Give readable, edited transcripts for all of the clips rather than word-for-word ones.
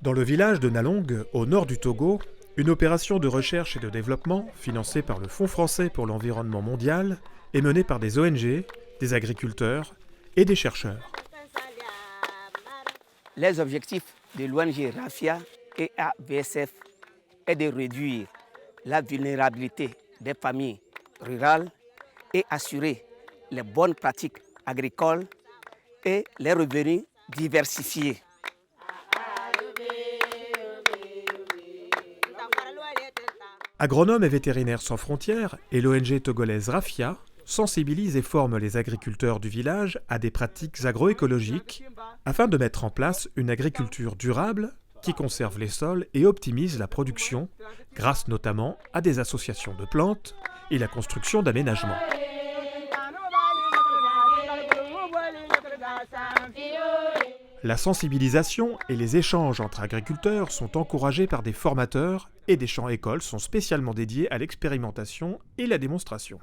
Dans le village de Nalong, au nord du Togo, une opération de recherche et de développement, financée par le Fonds français pour l'environnement mondial, est menée par des ONG, des agriculteurs et des chercheurs. Les objectifs de l'ONG RAFIA et AVSF est de réduire la vulnérabilité des familles rurales et assurer les bonnes pratiques agricoles et les revenus diversifiés. Agronomes et vétérinaires sans frontières et l'ONG togolaise RAFIA sensibilisent et forment les agriculteurs du village à des pratiques agroécologiques afin de mettre en place une agriculture durable qui conserve les sols et optimise la production grâce notamment à des associations de plantes et la construction d'aménagements. La sensibilisation et les échanges entre agriculteurs sont encouragés par des formateurs et des champs-écoles sont spécialement dédiés à l'expérimentation et la démonstration.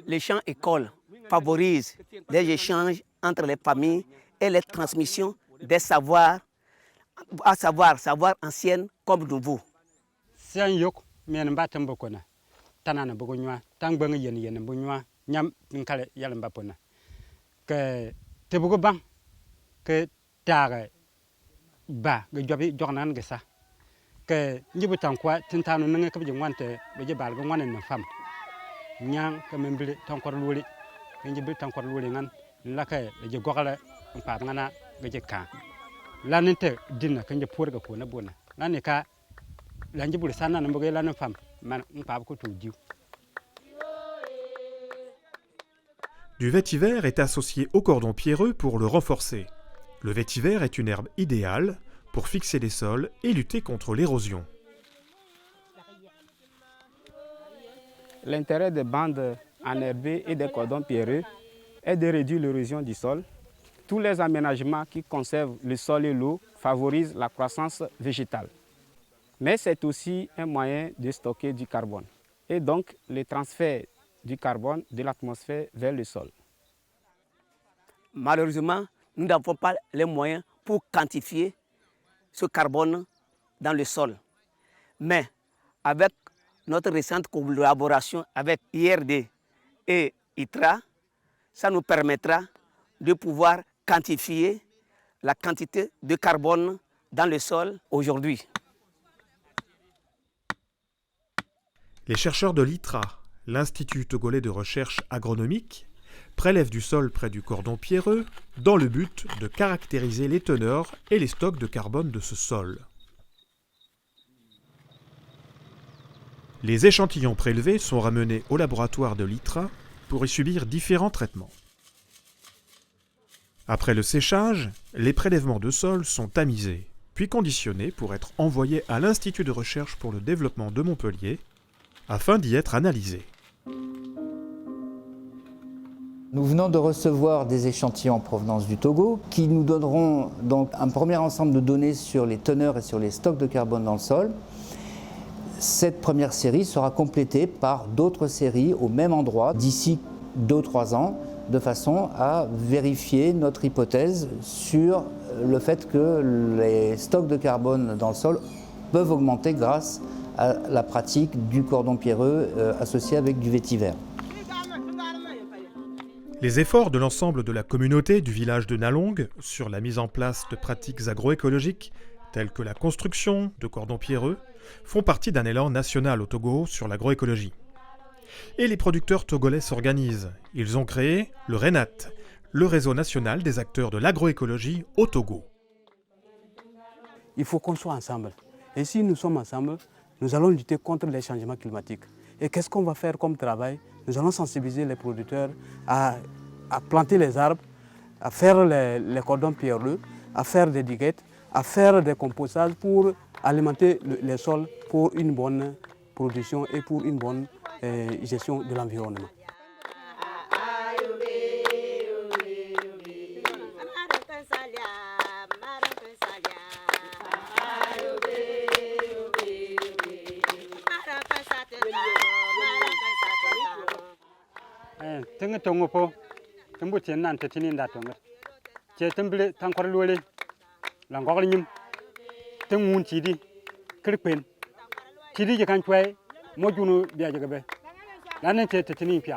Les champs-écoles favorisent les échanges entre les familles et les transmissions des savoirs, savoirs anciens comme nouveaux. Que te bugo bang que tare ba ga jobi jornan ga sa que njibu tan kwa tintanu nanga ka bi wante be je bal ga wanen na fam nyang ka membli tan kwar luli njibu tan kwar luli ngan la ka je gogala pa ngana ga je ka la ninte dinna ka je por ga ko na bona la ne ka la njibu sana na mboge la na fam man pa ko tu diu. Du vétiver est associé au cordon pierreux pour le renforcer. Le vétiver est une herbe idéale pour fixer les sols et lutter contre l'érosion. L'intérêt des bandes enherbées et des cordons pierreux est de réduire l'érosion du sol. Tous les aménagements qui conservent le sol et l'eau favorisent la croissance végétale. Mais c'est aussi un moyen de stocker du carbone et donc le transfert du carbone de l'atmosphère vers le sol. Malheureusement, nous n'avons pas les moyens pour quantifier ce carbone dans le sol. Mais avec notre récente collaboration avec IRD et ITRA, ça nous permettra de pouvoir quantifier la quantité de carbone dans le sol aujourd'hui. Les chercheurs de l'ITRA, l'Institut togolais de recherche agronomique, prélèvent du sol près du cordon pierreux dans le but de caractériser les teneurs et les stocks de carbone de ce sol. Les échantillons prélevés sont ramenés au laboratoire de l'ITRA pour y subir différents traitements. Après le séchage, les prélèvements de sol sont tamisés, puis conditionnés pour être envoyés à l'Institut de recherche pour le développement de Montpellier, afin d'y être analysés. Nous venons de recevoir des échantillons en provenance du Togo qui nous donneront donc un premier ensemble de données sur les teneurs et sur les stocks de carbone dans le sol. Cette première série sera complétée par d'autres séries au même endroit d'ici 2 ou 3 ans, de façon à vérifier notre hypothèse sur le fait que les stocks de carbone dans le sol peuvent augmenter grâce à la pratique du cordon pierreux associé avec du vétiver. Les efforts de l'ensemble de la communauté du village de Nalong sur la mise en place de pratiques agroécologiques telles que la construction de cordons pierreux font partie d'un élan national au Togo sur l'agroécologie. Et les producteurs togolais s'organisent. Ils ont créé le RENAT, le réseau national des acteurs de l'agroécologie au Togo. Il faut qu'on soit ensemble. Et si nous sommes ensemble, nous allons lutter contre les changements climatiques. Et qu'est-ce qu'on va faire comme travail? Nous allons sensibiliser les producteurs à planter les arbres, à faire les cordons pierreux, à faire des diguettes, à faire des compostages pour alimenter les sols pour une bonne production et pour une bonne gestion de l'environnement. Tenga tongo po, tembu tiennan te tinin da tonga. che temble tan kor lole la ngol nyim tengun chidi kirpen chidi je kan chwe mo junu biya je gabe lanen che tetini pya